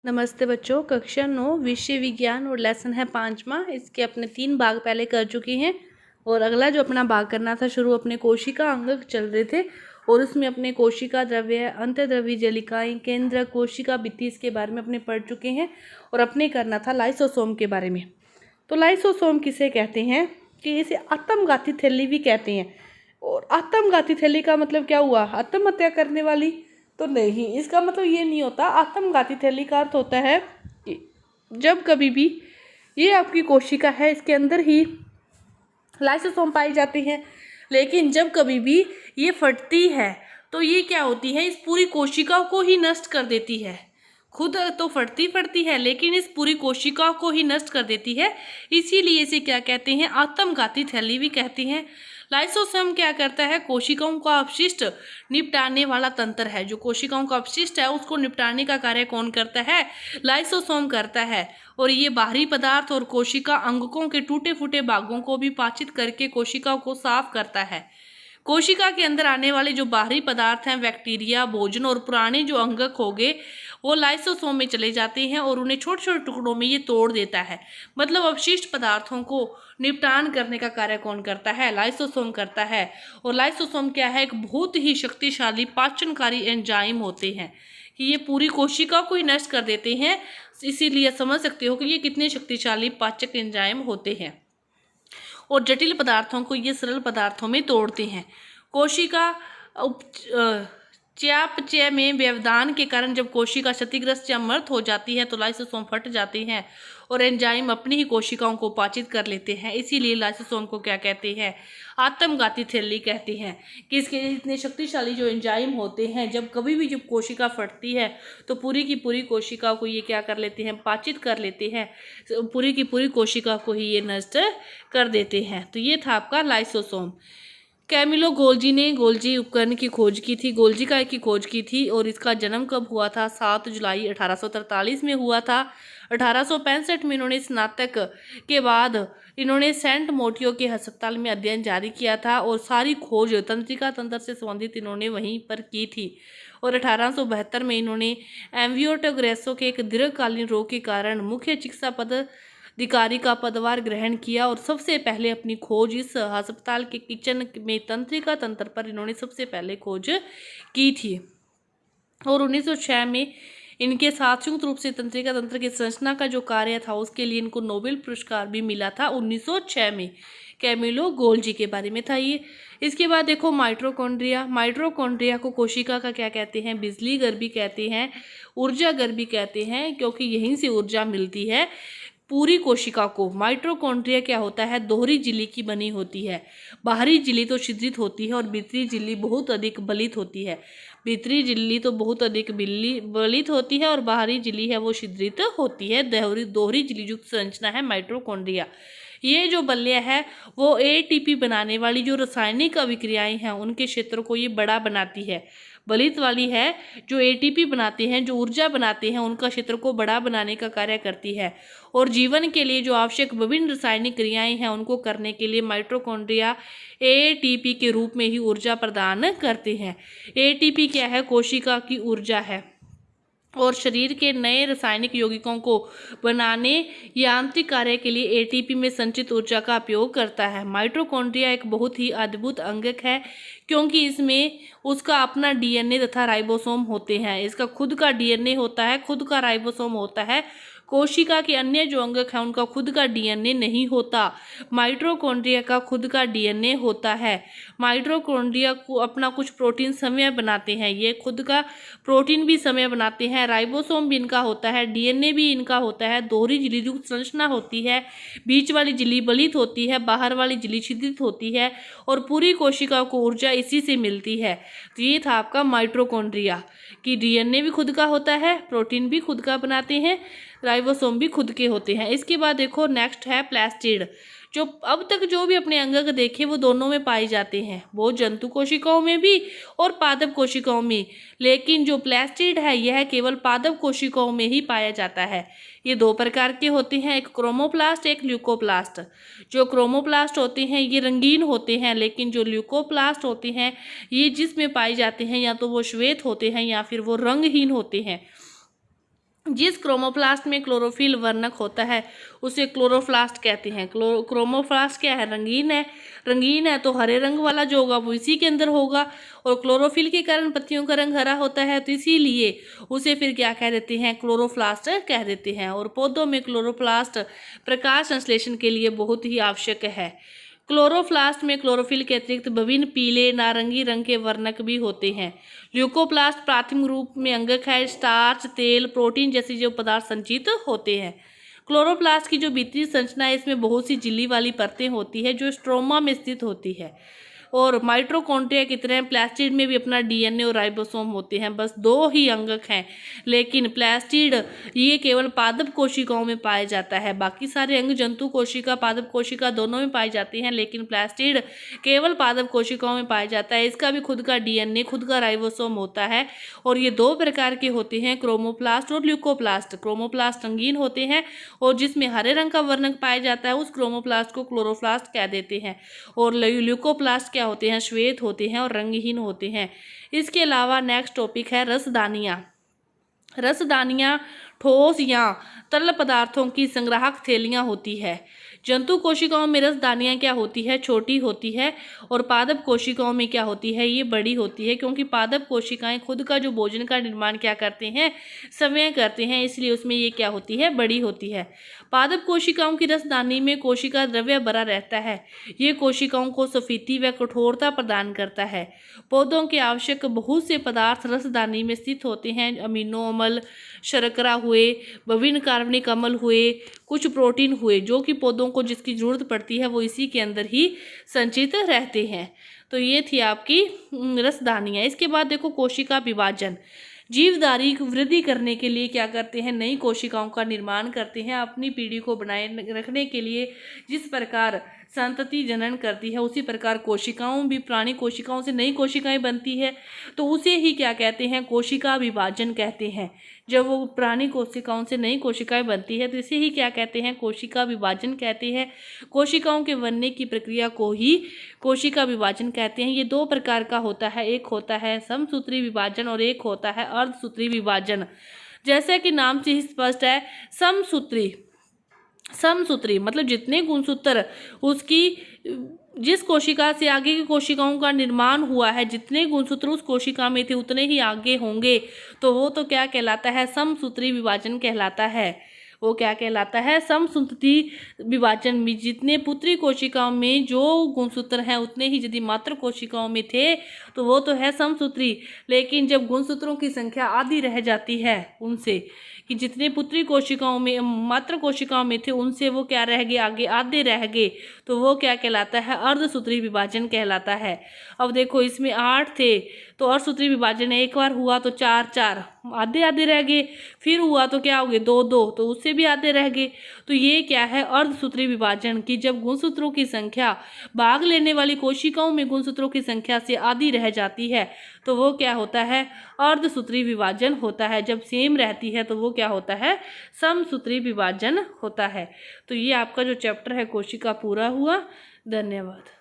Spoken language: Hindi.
नमस्ते बच्चों, कक्षा 9 विषय विज्ञान और लेसन है 5वां। इसके अपने 3 भाग पहले कर चुके हैं और अगला जो अपना भाग करना था शुरू अपने कोशिका अंगक चल रहे थे और उसमें अपने कोशिका द्रव्य, अंतर्द्रव्य जलिकाएं, केंद्र, कोशिका भित्ति इसके बारे में अपने पढ़ चुके हैं और अपने करना था लाइसोसोम के बारे में। तो लाइसोसोम किसे कहते हैं कि इसे आत्मघाती थैली भी कहते हैं। और आत्मघाती थैली का मतलब क्या हुआ? आत्महत्या करने वाली तो नहीं, इसका मतलब ये नहीं होता। आत्मघाती थैली का अर्थ होता है कि जब कभी भी ये आपकी कोशिका है, इसके अंदर ही लाइसोसोम पाई जाती हैं, लेकिन जब कभी भी ये फटती है तो ये क्या होती है, इस पूरी कोशिका को ही नष्ट कर देती है। खुद तो फटती है लेकिन इस पूरी कोशिका को ही नष्ट कर देती है, इसीलिए इसे क्या कहते हैं? आत्मघाती थैली भी कहते हैं। लाइसोसोम क्या करता है? कोशिकाओं का अपशिष्ट निपटाने वाला तंत्र है। जो कोशिकाओं का अपशिष्ट है उसको निपटाने का कार्य कौन करता है? लाइसोसोम करता है। और ये बाहरी पदार्थ और कोशिका अंगकों के टूटे फूटे भागों को भी पाचित करके कोशिका को साफ करता है। कोशिका के अंदर आने वाले जो बाहरी पदार्थ हैं, बैक्टीरिया, भोजन और पुराने जो अंगक हो गए, वो लाइसोसोम में चले जाते हैं और उन्हें छोटे छोटे टुकड़ों में ये तोड़ देता है। मतलब अपशिष्ट पदार्थों को निपटान करने का कार्य कौन करता है? लाइसोसोम करता है। और लाइसोसोम क्या है? एक बहुत ही शक्तिशाली पाचनकारी एंजाइम होते हैं कि ये पूरी कोशिका को ही नष्ट कर देते हैं। इसीलिए समझ सकते हो कि ये कितने शक्तिशाली पाचक एंजाइम होते हैं और जटिल पदार्थों को ये सरल पदार्थों में तोड़ते हैं। कोशिका चयापचय में व्यवधान के कारण जब कोशिका क्षतिग्रस्त या मृत हो जाती है तो लाइसोसोम फट जाते हैं और एंजाइम अपनी ही कोशिकाओं को पाचित कर लेते हैं। इसीलिए लाइसोसोम को क्या कहते हैं? आत्मघाती थैली कहते हैं कि इसके इतने शक्तिशाली जो एंजाइम होते हैं, जब कभी भी जब कोशिका फटती है तो पूरी की पूरी कोशिका को ये क्या कर लेते हैं? पाचित कर लेते हैं। पूरी की पूरी कोशिका को ही ये नष्ट कर देते हैं। तो ये था आपका लाइसोसोम। कैमिलो गोल्जी ने गोल्जी उपकरण की खोज की थी, गोल्जी का की खोज की थी और इसका जन्म कब हुआ था? 7 जुलाई 1843 में हुआ था। 1865 में इन्होंने स्नातक के बाद इन्होंने सेंट मोटियो के अस्पताल में अध्ययन जारी किया था और सारी खोज तंत्रिका तंत्र से संबंधित इन्होंने वहीं पर की थी। और 1872 में इन्होंने एम्वियोटो ग्रेसो के एक दीर्घकालीन रोग के कारण मुख्य चिकित्सा अधिकारी का पदभार ग्रहण किया और सबसे पहले अपनी खोज इस अस्पताल के किचन में तंत्रिका तंत्र पर इन्होंने सबसे पहले खोज की थी। और 1906 में इनके साथ संयुक्त रूप से तंत्रिका तंत्र की संरचना का जो कार्य था उसके लिए इनको नोबेल पुरस्कार भी मिला था 1906 में। कैमिलो गोल्जी के बारे में था ये। इसके बाद देखो माइटोकॉन्ड्रिया। माइटोकॉन्ड्रिया को कोशिका का क्या कहते हैं? बिजली घर भी कहते हैं, ऊर्जा घर भी कहते हैं, क्योंकि यहीं से ऊर्जा मिलती है पूरी कोशिका को। माइटोकॉन्ड्रिया क्या होता है? दोहरी झिल्ली की बनी होती है। बाहरी झिल्ली तो छिद्रित होती है और भीतरी झिल्ली बहुत अधिक बलित होती है। भीतरी झिल्ली तो बहुत अधिक बलित होती है और बाहरी झिल्ली है वो छिद्रित होती है। दोहरी झिल्ली युक्त संरचना है माइटोकॉन्ड्रिया। ये जो बल्य है वो एटीपी बनाने वाली जो रासायनिक अभिक्रियाएं हैं उनके क्षेत्र को ये बड़ा बनाती है। बलित वाली है जो एटीपी बनाते हैं, जो ऊर्जा बनाते हैं, उनका क्षेत्र को बड़ा बनाने का कार्य करती है। और जीवन के लिए जो आवश्यक विभिन्न रासायनिक क्रियाएं हैं उनको करने के लिए माइटोकॉन्ड्रिया एटीपी के रूप में ही ऊर्जा प्रदान करते हैं। एटीपी क्या है? कोशिका की ऊर्जा है और शरीर के नए रासायनिक यौगिकों को बनाने यांत्रिक कार्य के लिए एटीपी में संचित ऊर्जा का उपयोग करता है। माइटोकॉन्ड्रिया एक बहुत ही अद्भुत अंगक है क्योंकि इसमें उसका अपना डीएनए तथा राइबोसोम होते हैं। इसका खुद का डीएनए होता है, खुद का राइबोसोम होता है। कोशिका के अन्य जो अंगक हैं उनका खुद का डीएनए नहीं होता। माइटोकॉन्ड्रिया का खुद का डीएनए होता है। माइटोकॉन्ड्रिया को अपना कुछ प्रोटीन समूह बनाते हैं, ये खुद का प्रोटीन भी समूह बनाते हैं। राइबोसोम भी इनका होता है, डीएनए भी इनका होता है। दोहरी झिल्ली युक्त संरचना होती है। बीच वाली झिल्ली बलित होती है, बाहर वाली झिल्ली छिद्रित होती है और पूरी कोशिका को ऊर्जा इसी से मिलती है। तो ये था आपका माइटोकॉन्ड्रिया कि डीएनए भी खुद का होता है, प्रोटीन भी खुद का बनाते हैं, राइबोसोम भी खुद के होते हैं। इसके बाद देखो नेक्स्ट है प्लास्टिड। जो अब तक जो भी अपने अंगक देखे वो दोनों में पाए जाते हैं, वो जंतु कोशिकाओं में भी और पादप कोशिकाओं में, लेकिन जो प्लास्टिड है यह केवल पादप कोशिकाओं में ही पाया जाता है। ये 2 प्रकार के होते हैं, एक क्रोमोप्लास्ट, एक ल्यूकोप्लास्ट। जो क्रोमोप्लास्ट होते हैं ये रंगीन होते हैं, लेकिन जो ल्यूकोप्लास्ट होते हैं ये जिसमें पाए जाते हैं या तो वो श्वेत होते हैं या फिर वो रंगहीन होते हैं। जिस क्रोमोप्लास्ट में क्लोरोफिल वर्णक होता है उसे क्लोरोप्लास्ट कहते हैं। क्रोमोप्लास्ट क्या है? रंगीन है। रंगीन है तो हरे रंग वाला जो होगा वो इसी के अंदर होगा, और क्लोरोफिल के कारण पत्तियों का रंग हरा होता है, तो इसीलिए उसे फिर क्या कह देते हैं? क्लोरोप्लास्ट कह देते हैं। और पौधों में क्लोरोप्लास्ट प्रकाश संश्लेषण के लिए बहुत ही आवश्यक है। क्लोरोप्लास्ट में क्लोरोफिल के अतिरिक्त विभिन्न पीले, नारंगी रंग के वर्णक भी होते हैं। ल्यूकोप्लास्ट प्राथमिक रूप में अंगक है। स्टार्च, तेल, प्रोटीन जैसे जो पदार्थ संचित होते हैं। क्लोरोप्लास्ट की जो भीतरी संरचना है इसमें बहुत सी झिल्ली वाली परतें होती है जो स्ट्रोमा में स्थित होती है। और माइटोकॉन्ड्रिया की तरह प्लास्टिड में भी अपना डीएनए और राइबोसोम होते हैं। बस 2 ही अंगक हैं, लेकिन प्लास्टिड ये केवल पादप कोशिकाओं में पाया जाता है। बाकी सारे अंग जंतु कोशिका, पादप कोशिका दोनों में पाए जाते हैं, लेकिन प्लास्टिड केवल पादप कोशिकाओं में पाया जाता है। इसका भी खुद का डीएनए, खुद का राइबोसोम होता है। और ये 2 प्रकार के होते हैं, क्रोमोप्लास्ट और ल्यूकोप्लास्ट। क्रोमोप्लास्ट रंगीन होते हैं और जिसमें हरे रंग का वर्णक पाया जाता है उस क्रोमोप्लास्ट को क्लोरोप्लास्ट कह देते हैं। और ल्यूकोप्लास्ट क्या होते हैं? श्वेत होते हैं और रंगहीन होते हैं। इसके अलावा नेक्स्ट टॉपिक है रसदानियाँ। रसदानियाँ ठोस या तरल पदार्थों की संग्राहक थैलियाँ होती है। जंतु कोशिकाओं में रसदानियाँ क्या होती है? छोटी होती है, और पादप कोशिकाओं में क्या होती है? ये बड़ी होती है, क्योंकि पादप कोशिकाएं खुद का जो भोजन का निर्माण क्या करते हैं? स्वयं करते हैं, इसलिए उसमें ये क्या होती है? बड़ी होती है। पादप कोशिकाओं की रसदानी में कोशिका द्रव्य भरा रहता है। ये कोशिकाओं को सफेदी व कठोरता प्रदान करता है। पौधों के आवश्यक बहुत से पदार्थ रसदानी में स्थित होते हैं। अमीनो अम्ल, शर्करा हुए, विभिन्न कार्बनिक अम्ल हुए, कुछ प्रोटीन हुए, जो कि पौधों को जिसकी जरूरत पड़ती है वो इसी के अंदर ही संचित रहते हैं। तो ये थी आपकी रसदानियाँ। इसके बाद देखो कोशिका विभाजन। जीवधारी वृद्धि करने के लिए क्या करते हैं? नई कोशिकाओं का निर्माण करते हैं। अपनी पीढ़ी को बनाए रखने के लिए जिस प्रकार संतति जनन करती है उसी प्रकार कोशिकाओं भी, प्राणी कोशिकाओं से नई कोशिकाएं बनती है, तो उसे ही क्या कहते हैं? कोशिका विभाजन कहते हैं। जब वो प्राणी कोशिकाओं से नई कोशिकाएं बनती है तो इसे ही क्या कहते हैं? कोशिका विभाजन कहते हैं। कोशिकाओं के बनने की प्रक्रिया को ही कोशिका विभाजन कहते हैं। ये 2 प्रकार का होता है, एक होता है समसूत्री विभाजन और एक होता है अर्धसूत्री विभाजन। जैसे कि नाम से ही स्पष्ट है, समसूत्री मतलब जितने गुणसूत्र उसकी जिस कोशिका से आगे की कोशिकाओं का निर्माण हुआ है, जितने गुणसूत्र उस कोशिका में थे उतने ही आगे होंगे, तो वो तो क्या कहलाता है? समसूत्री विभाजन कहलाता है। वो क्या कहलाता है? समसूत्री विभाजन में जितने पुत्री कोशिकाओं में जो गुणसूत्र हैं उतने ही यदि मात्र कोशिकाओं में थे तो वो तो है समसूत्री। लेकिन जब गुणसूत्रों की संख्या आधी रह जाती है उनसे, कि जितने पुत्री कोशिकाओं में मात्र कोशिकाओं में थे उनसे वो क्या रह गए? आगे आधे रह गए, तो वो क्या कहलाता है? अर्धसूत्री विभाजन कहलाता है। अब देखो इसमें 8 थे तो अर्धसूत्री विभाजन एक बार हुआ तो 4 आधे आधे रह गए, फिर हुआ तो क्या हो गए? 2 तो उससे भी आधे रह गए। तो ये क्या है? अर्धसूत्री विभाजन की जब गुणसूत्रों की संख्या भाग लेने वाली कोशिकाओं में गुणसूत्रों की संख्या से आधी रह जाती है तो वो क्या होता है? अर्धसूत्री विभाजन होता है। जब सेम रहती है तो वो क्या होता है? समसूत्री विभाजन होता है। तो ये आपका जो चैप्टर है कोशिका पूरा हुआ। धन्यवाद।